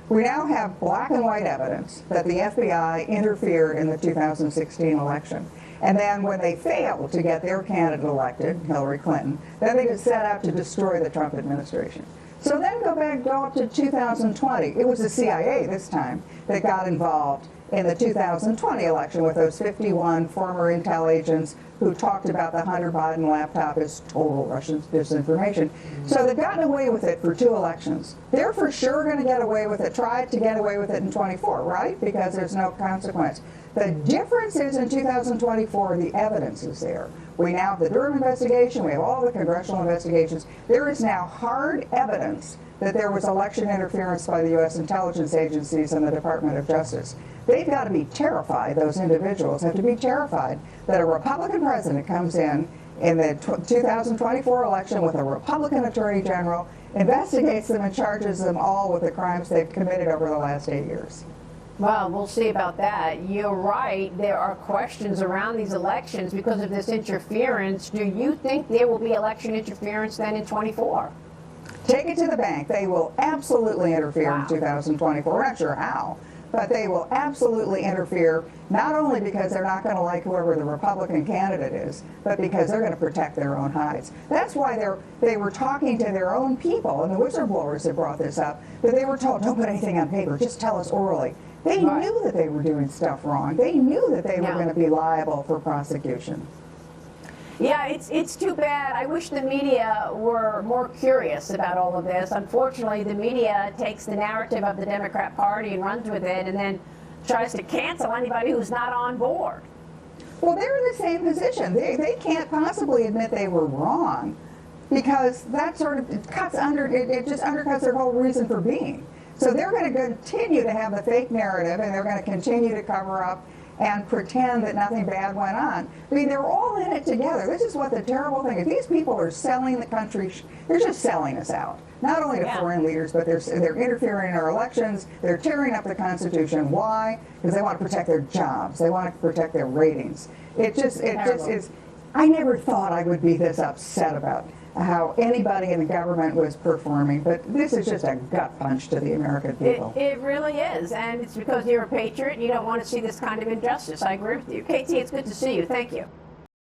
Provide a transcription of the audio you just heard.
We now have black and white evidence that the FBI interfered in the 2016 election. And then when they failed to get their candidate elected, Hillary Clinton, then they just set out to destroy the Trump administration. So then go up to 2020. It was the CIA this time that got involved in the 2020 election with those 51 former intel agents who talked about the Hunter Biden laptop as total Russian disinformation. So they've gotten away with it for 2 elections. They're for sure going to get away with it, try to get away with it in 24, right? Because there's no consequence. The difference is in 2024, the evidence is there. We now have the Durham investigation, we have all the congressional investigations. There is now hard evidence that there was election interference by the U.S. intelligence agencies and the Department of Justice. They've got to be terrified, those individuals have to be terrified that a Republican president comes in the 2024 election with a Republican attorney general, investigates them and charges them all with the crimes they've committed over the last 8 years. Well, we'll see about that. You're right. There are questions around these elections because of this interference. Do you think there will be election interference then in 24? Take it to the bank. They will absolutely interfere in 2024. We're not sure how, but they will absolutely interfere, not only because they're not going to like whoever the Republican candidate is, but because they're going to protect their own hides. That's why they were talking to their own people, and the whistleblowers that brought this up, that they were told, don't put anything on paper, just tell us orally. They knew that they were doing stuff wrong. They knew that they were going to be liable for prosecution. Yeah, it's too bad. I wish the media were more curious about all of this. Unfortunately, the media takes the narrative of the Democrat Party and runs with it and then tries to cancel anybody who's not on board. Well, they're in the same position. They can't possibly admit they were wrong because that sort of it just undercuts their whole reason for being. So they're going to continue to have the fake narrative, and they're going to continue to cover up and pretend that nothing bad went on. I mean, they're all in it together. This is what the terrible thing is. These people are selling the country. They're just selling us out. Not only to foreign leaders, but they're interfering in our elections. They're tearing up the Constitution. Why? Because they want to protect their jobs. They want to protect their ratings. It just is. I never thought I would be this upset about how anybody in the government was performing, but this is just a gut punch to the American people. It really is, and it's because you're a patriot and you don't want to see this kind of injustice. I agree with you. KT, it's good to see you. Thank you.